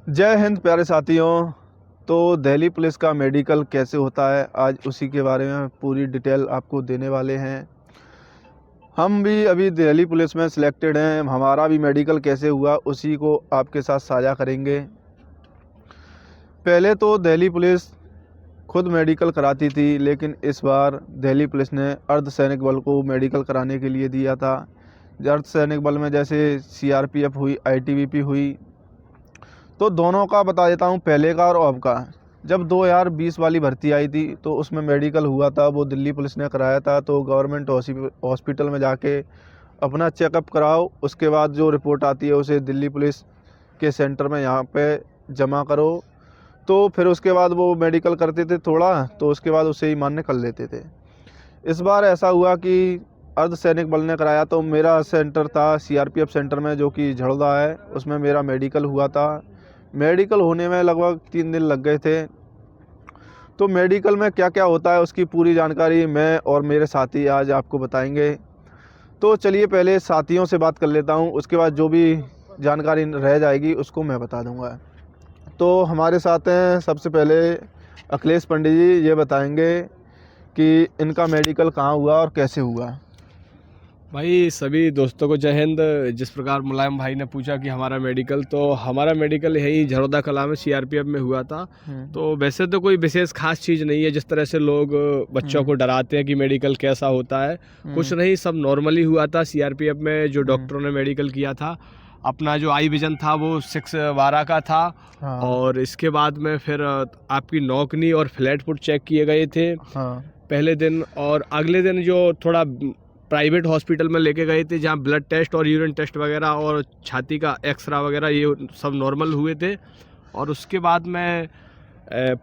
जय हिंद प्यारे साथियों। तो दिल्ली पुलिस का मेडिकल कैसे होता है, आज उसी के बारे में पूरी डिटेल आपको देने वाले हैं। हम भी अभी दिल्ली पुलिस में सिलेक्टेड हैं, हमारा भी मेडिकल कैसे हुआ उसी को आपके साथ साझा करेंगे। पहले तो दिल्ली पुलिस खुद मेडिकल कराती थी, लेकिन इस बार दिल्ली पुलिस ने अर्धसैनिक बल को मेडिकल कराने के लिए दिया था। अर्धसैनिक बल में जैसे सीआरपीएफ हुई, आईटीबीपी हुई, तो दोनों का बता देता हूँ, पहले का और अब का। जब 2020 वाली भर्ती आई थी तो उसमें मेडिकल हुआ था, वो दिल्ली पुलिस ने कराया था। तो गवर्नमेंट हॉस्पिटल में जाके अपना चेकअप कराओ, उसके बाद जो रिपोर्ट आती है उसे दिल्ली पुलिस के सेंटर में यहाँ पे जमा करो। तो फिर उसके बाद वो मेडिकल करते थे थोड़ा, तो उसके बाद उसे ही मान्य कर लेते थे। इस बार ऐसा हुआ कि अर्धसैनिक बल ने कराया, तो मेरा सेंटर था सीआरपीएफ सेंटर में, जो कि झड़दा है, उसमें मेरा मेडिकल हुआ था। मेडिकल होने में लगभग 3 दिन लग गए थे। तो मेडिकल में क्या क्या होता है उसकी पूरी जानकारी मैं और मेरे साथी आज आपको बताएंगे। तो चलिए पहले साथियों से बात कर लेता हूँ, उसके बाद जो भी जानकारी रह जाएगी उसको मैं बता दूँगा। तो हमारे साथ हैं सबसे पहले अखिलेश पंडित जी, ये बताएंगे कि इनका मेडिकल कहाँ हुआ और कैसे हुआ। भाई सभी दोस्तों को जय हिंद। जिस प्रकार मुलायम भाई ने पूछा कि हमारा मेडिकल, तो हमारा मेडिकल यही झरोदा कला में सीआरपीएफ में हुआ था। तो वैसे तो कोई विशेष खास चीज़ नहीं है, जिस तरह से लोग बच्चों को डराते हैं कि मेडिकल कैसा होता है, कुछ नहीं, सब नॉर्मली हुआ था। सीआरपीएफ में जो डॉक्टरों ने मेडिकल किया था, अपना जो आई विजन था वो 6/12 का था। हाँ। और इसके बाद में फिर आपकी नौकनी और फ्लैट फुट चेक किए गए थे पहले दिन। और अगले दिन जो थोड़ा प्राइवेट हॉस्पिटल में लेके गए थे, जहाँ ब्लड टेस्ट और यूरिन टेस्ट वगैरह और छाती का एक्सरा वगैरह ये सब नॉर्मल हुए थे। और उसके बाद में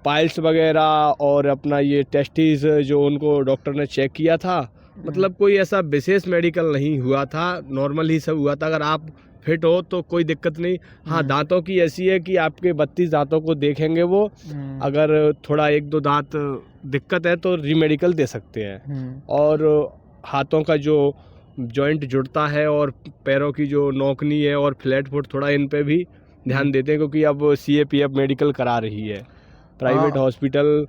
पाइल्स वगैरह और अपना ये टेस्टिस जो उनको डॉक्टर ने चेक किया था, मतलब कोई ऐसा विशेष मेडिकल नहीं हुआ था, नॉर्मल ही सब हुआ था। अगर आप फिट हो तो कोई दिक्कत नहीं। हाँ, दांतों की ऐसी है कि आपके 32 दांतों को देखेंगे वो, अगर थोड़ा 1-2 दांत दिक्कत है तो रीमेडिकल दे सकते हैं। और हाथों का जो जॉइंट जुड़ता है और पैरों की जो नौकनी है और फ्लैट फुट, थोड़ा इन पे भी ध्यान देते हैं, क्योंकि अब सीएपीएफ मेडिकल करा रही है। प्राइवेट हॉस्पिटल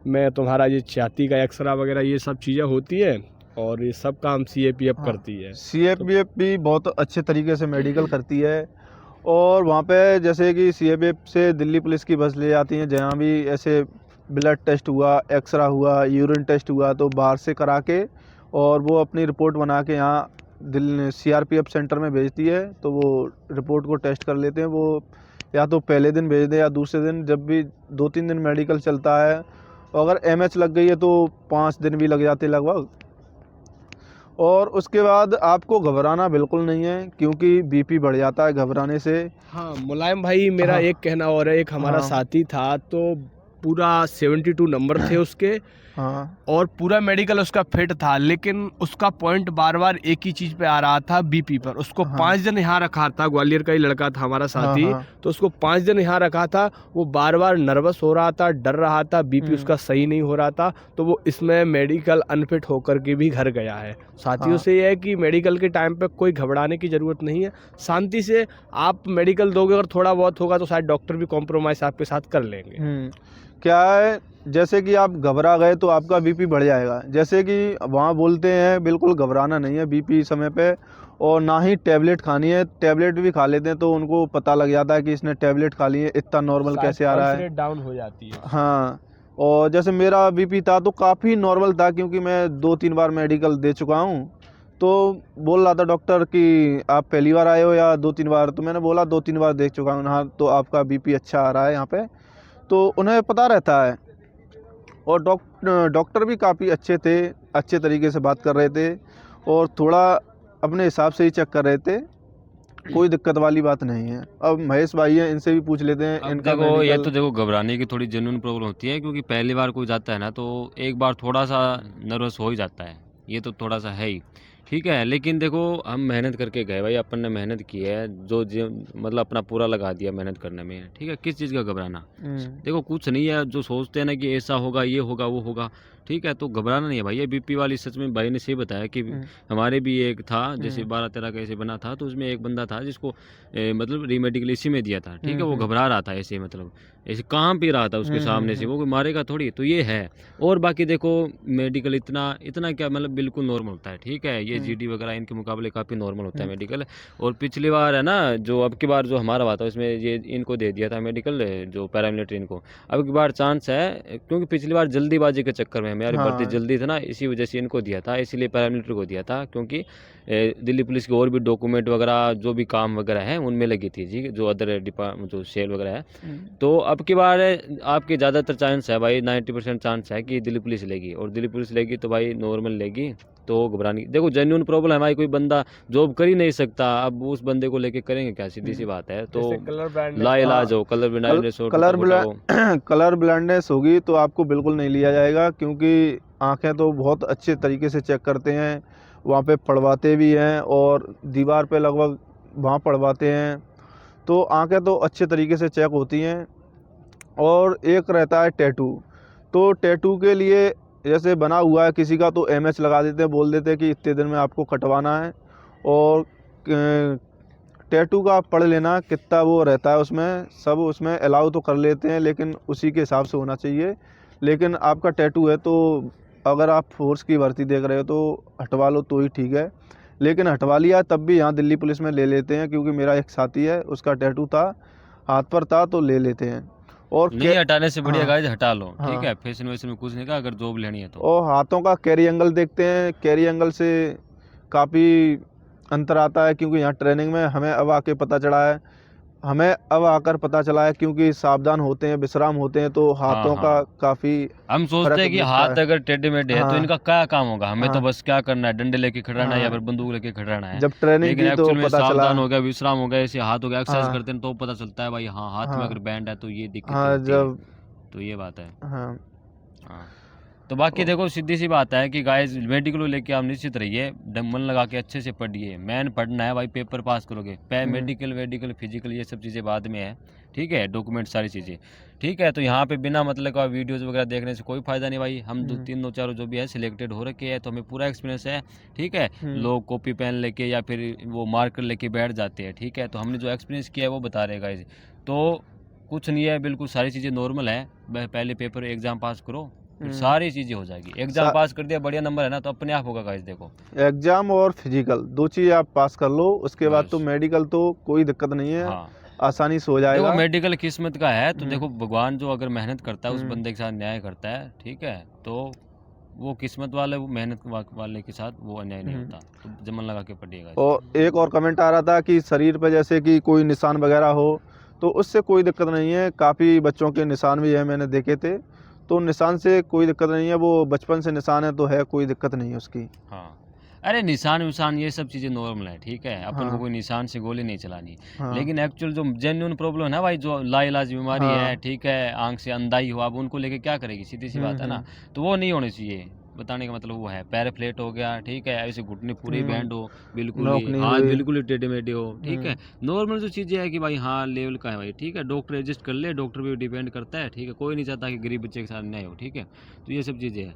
में तुम्हारा ये छाती का एक्सरा वगैरह ये सब चीज़ें होती है, और ये सब काम सीएपीएफ करती है। सीएपीएफ भी बहुत अच्छे तरीके से मेडिकल करती है। और वहाँ पे जैसे कि सीएपीएफ से दिल्ली पुलिस की बस ले जाती हैं, जहाँ भी ऐसे ब्लड टेस्ट हुआ, एक्सरा हुआ, यूरिन टेस्ट हुआ, तो बाहर से करा के और वो अपनी रिपोर्ट बना के यहाँ सीआरपीएफ सेंटर में भेजती है। तो वो रिपोर्ट को टेस्ट कर लेते हैं। वो या तो पहले दिन भेज दे या दूसरे दिन, जब भी 2-3 दिन मेडिकल चलता है। और अगर एमएच लग गई है तो 5 दिन भी लग जाते लगभग। और उसके बाद आपको घबराना बिल्कुल नहीं है, क्योंकि बीपी बढ़ जाता है घबराने से। हाँ मुलायम भाई, मेरा एक कहना और है, एक हमारा साथी था तो पूरा 72 नंबर थे उसके, और पूरा मेडिकल उसका फिट था, लेकिन उसका पॉइंट बार बार एक ही चीज पे आ रहा था, बीपी पर। उसको 5 दिन यहाँ रखा था, ग्वालियर का ही लड़का था हमारा साथी। तो उसको 5 दिन यहाँ रखा था, वो बार बार नर्वस हो रहा था, डर रहा था, बीपी उसका सही नहीं हो रहा था। तो वो इसमें मेडिकल अनफिट होकर के भी घर गया है। साथियों से यह है कि मेडिकल के टाइम पे कोई घबराने की जरूरत नहीं है, शांति से आप मेडिकल दोगे। अगर थोड़ा बहुत होगा तो शायद डॉक्टर भी कॉम्प्रोमाइज आपके साथ कर लेंगे। क्या है, जैसे कि आप घबरा गए तो आपका बीपी बढ़ जाएगा, जैसे कि वहाँ बोलते हैं, बिल्कुल घबराना नहीं है बीपी समय पे। और ना ही टैबलेट खानी है, टैबलेट भी खा लेते हैं तो उनको पता लग जाता है कि इसने टैबलेट खा ली है, इतना नॉर्मल कैसे आ रहा है, डाउन हो जाती है। हाँ। और जैसे मेरा बीपी था तो काफ़ी नॉर्मल था, क्योंकि मैं 2-3 बार मेडिकल दे चुका हूँ। तो बोल रहा था डॉक्टर कि आप पहली बार आए हो या 2-3 बार, तो मैंने बोला 2-3 बार देख चुका हूँ। हाँ, तो आपका बीपी अच्छा आ रहा है यहाँ पे, तो उन्हें पता रहता है। और डॉक्टर भी काफ़ी अच्छे थे, अच्छे तरीके से बात कर रहे थे और थोड़ा अपने हिसाब से ही चेक कर रहे थे, कोई दिक्कत वाली बात नहीं है। अब महेश भाई हैं, इनसे भी पूछ लेते हैं। अब इनका देखो, ये मेडिकल तो देखो घबराने की थोड़ी जेन्युइन प्रॉब्लम होती है, क्योंकि पहली बार कोई जाता है ना तो एक बार थोड़ा सा नर्वस हो ही जाता है, ये तो थोड़ा सा है ही, ठीक है। लेकिन देखो, हम मेहनत करके गए भाई, अपन ने मेहनत की है, मतलब अपना पूरा लगा दिया मेहनत करने में, ठीक है। किस चीज़ का घबराना, देखो कुछ नहीं है। जो सोचते हैं ना कि ऐसा होगा, ये होगा, वो होगा, ठीक है, तो घबराना नहीं है भाई। ये बीपी वाली सच में भाई ने सही बताया कि हमारे भी एक था, जैसे 12-13 का ऐसे बना था, तो उसमें एक बंदा था जिसको मतलब रीमेडिकल इसी में दिया था, ठीक है। वो घबरा रहा था ऐसे, मतलब ऐसे काम पी रहा था उसके सामने से, वो कोई मारेगा थोड़ी, तो ये है। और बाकी देखो मेडिकल इतना इतना क्या मतलब बिल्कुल नॉर्मल होता है, ठीक है। ये जीडी वगैरह इनके मुकाबले काफ़ी नॉर्मल होता है मेडिकल। और पिछली बार है ना, जो अब की बार जो हमारा हुआ था उसमें ये इनको दे दिया था मेडिकल, जो पैरामिलिट्री इनको। अब की बार चांस है, क्योंकि पिछली बार जल्दीबाजी के चक्कर में हमारी भर्ती जल्दी थी ना, इसी वजह से इनको दिया था, इसीलिए पैरामिलिट्री को दिया था, क्योंकि दिल्ली पुलिस के और भी डॉक्यूमेंट वगैरह जो भी काम वगैरह है उनमें लगी थी जी, जो अदर डिपार्टमेंट जो सेल वगैरह है। तो अब की बार आपके ज़्यादातर चांस है भाई, 90% चांस है कि दिल्ली पुलिस लेगी, और दिल्ली पुलिस लेगी तो भाई नॉर्मल लेगी, तो घबरानी। देखो जेन्युइन प्रॉब्लम है भाई, कोई बंदा जॉब कर ही नहीं सकता, अब उस बंदे को लेके करेंगे क्या, सीधी सी बात है। तो लाइलाज हो, कलर कलर ब्लाइंडनेस होगी तो आपको बिल्कुल नहीं लिया जाएगा, क्योंकि आंखें तो बहुत अच्छे तरीके से चेक करते हैं, वहाँ पे पढ़वाते भी हैं, और दीवार पे लगभग वहाँ पढ़वाते हैं, तो आंखें तो अच्छे तरीके से चेक होती हैं। और एक रहता है टैटू, तो टैटू के लिए जैसे बना हुआ है किसी का तो एमएच लगा देते हैं, बोल देते हैं कि इतने दिन में आपको कटवाना है, और टैटू का आप पढ़ लेना कितना वो रहता है उसमें, सब उसमें अलाउ तो कर लेते हैं, लेकिन उसी के हिसाब से होना चाहिए। लेकिन आपका टैटू है तो अगर आप फोर्स की भर्ती देख रहे हो तो हटवा लो तो ही ठीक है, लेकिन हटवा लिया तब भी यहाँ दिल्ली पुलिस में ले लेते हैं, क्योंकि मेरा एक साथी है उसका टैटू था, हाथ पर था, तो ले लेते हैं। और नहीं हटाने से बढ़िया हाँ, गाइस हटा लो, ठीक हाँ, है। फैशन वैशन में कुछ नहीं का, अगर जॉब लेनी है तो। और हाथों का कैरी एंगल देखते हैं, कैरी एंगल से काफ़ी अंतर आता है, क्योंकि यहाँ ट्रेनिंग में हमें अब आके पता चला है, हमें अब आकर पता चला है, क्योंकि सावधान होते हैं, विश्राम होते हैं, तो हाथों का काफ़ी हम सोचते फर्क हैं कि दिखता हाथ है। अगर टेढ़े मेढ़े है तो हाँ, इनका क्या काम होगा, हमें तो हाँ, बस क्या करना है, डंडे लेके खड़ाना है या हाँ, फिर बंदूक लेके खड़ाना है। जब ट्रेनिंग लेकिन की तो एक्चुअल में पता चला। सावधान हो गया, विश्राम हो गया, ऐसे हाथ हो गया, एक्सरसाइज हाँ, करते हैं तो पता चलता है भाई, हाँ हाथ में हाँ, अगर बैंड है तो ये दिक्कतें हाँ, होती है, जब तो ये बात है। हाँ, हाँ, तो बाकी देखो सीधी सी बात है कि गाइस मेडिकल लेके आप निश्चित रहिए, मन लगा के अच्छे से पढ़िए, मैन पढ़ना है भाई, पेपर पास करोगे। मेडिकल वेडिकल फिजिकल ये सब चीज़ें बाद में है, ठीक है, डॉक्यूमेंट सारी चीज़ें, ठीक है। तो यहाँ पे बिना मतलब का वीडियोज़ वगैरह देखने से कोई फ़ायदा नहीं भाई। हम दो चारों जो भी है सिलेक्टेड हो रखे हैं, तो हमें पूरा एक्सपीरियंस है, ठीक है। लोग कॉपी पेन लेके या फिर वो मार्कर लेके बैठ जाते हैं, ठीक है। तो हमने जो एक्सपीरियंस किया है वो बता रहे गाइस, तो कुछ नहीं है, बिल्कुल सारी चीज़ें नॉर्मल है। पहले पेपर एग्ज़ाम पास करो, फिर सारी चीज़ें हो जाएगी। एग्ज़ाम पास कर दिया, बढ़िया नंबर है ना, तो अपने आप होगा गाइस। देखो एग्जाम और फिजिकल 2 चीज़ आप पास कर लो, उसके बाद तो बस मेडिकल तो कोई दिक्कत नहीं है, हाँ, आसानी से हो देखो जाएगा। मेडिकल किस्मत का है, तो देखो भगवान जो अगर मेहनत करता है उस बंदे के साथ न्याय करता है, ठीक है। तो वो किस्मत वाले, वो मेहनत वाले के साथ वो अन्याय नहीं होता, तो जमन लगा के पढ़िएगा। और एक और कमेंट आ रहा था कि शरीर पे जैसे कि कोई निशान वगैरह हो, तो उससे कोई दिक्कत नहीं है, काफ़ी बच्चों के निशान भी है, मैंने देखे थे, तो निशान से कोई दिक्कत नहीं है, वो बचपन से निशान है तो है, कोई दिक्कत नहीं है उसकी। हाँ, अरे निशान विशान ये सब चीज़ें नॉर्मल है, ठीक है। अपन को हाँ, कोई निशान से गोली नहीं चलानी, हाँ, लेकिन एक्चुअल जो जेन्युइन प्रॉब्लम है ना भाई, जो लाइलाज बीमारी है, हाँ, ठीक है, आंख से अंधाई हुआ, अब उनको लेके क्या करेगी, सीधी सी बात है ना। तो वो नहीं होनी चाहिए, बताने का मतलब वो है। पैर फ्लैट हो गया, ठीक है, ऐसे घुटने पूरे बैंड हो, बिल्कुल नोक ही नहीं हाथ हुई। बिल्कुल ही टेढ़े मेढ़े हो, ठीक है। नॉर्मल जो चीज़ें है कि भाई हाँ लेवल का है भाई, ठीक है। डॉक्टर एडजस्ट कर ले, डॉक्टर भी डिपेंड करता है, ठीक है। कोई नहीं चाहता कि गरीब बच्चे के साथ अन्याय हो, ठीक है। तो ये सब चीज़ें हैं।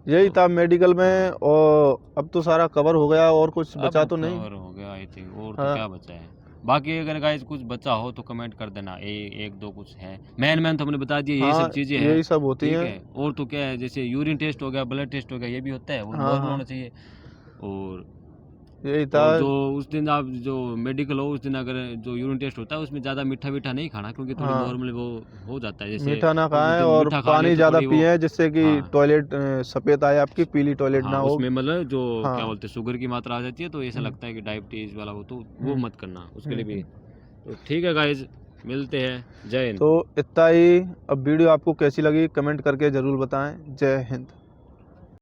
यही था मेडिकल में, और अब तो सारा कवर हो गया, और कुछ बचा अब तो नहीं। कवर हो गया आई थिंक, और तो हाँ, क्या बचा है। बाकी अगर गाइस कुछ बचा हो तो कमेंट कर देना, एक दो कुछ है, मैन तो हमने बता दिया, यही हाँ, सब चीज़ें हैं, यही सब होती ठीक हैं। है। और तो क्या है, जैसे यूरिन टेस्ट हो गया, ब्लड टेस्ट हो गया, ये भी होता है, वो हाँ, नॉर्मल हाँ, होना चाहिए। और यही था। और जो उस दिन आप जो मेडिकल हो उस दिन अगर जो यूरिन टेस्ट होता है उसमें ज़्यादा मीठा वीठा नहीं खाना, क्योंकि थोड़ी हाँ, नॉर्मल वो हो जाता है। जैसे मीठा ना उस खाएं, दिन और मीठा खा ले पानी तो ज़्यादा थोड़ी वो, पिएं, जिससे कि हाँ टॉयलेट सफ़ेद आए, आपकी पीली टॉयलेट ना हाँ, हो। उसमें मतलब जो क्या हाँ, बोलते हैं शुगर की मात्रा आ जाती है, तो ऐसा लगता है कि डायबिटीज़ वाला हो, तो वो मत करना उसके लिए भी। तो ठीक है गाइज, मिलते हैं, जय हिंद। तो इतना ही। अब वीडियो आपको कैसी लगी कमेंट करके ज़रूर बताएं। जय हिंद।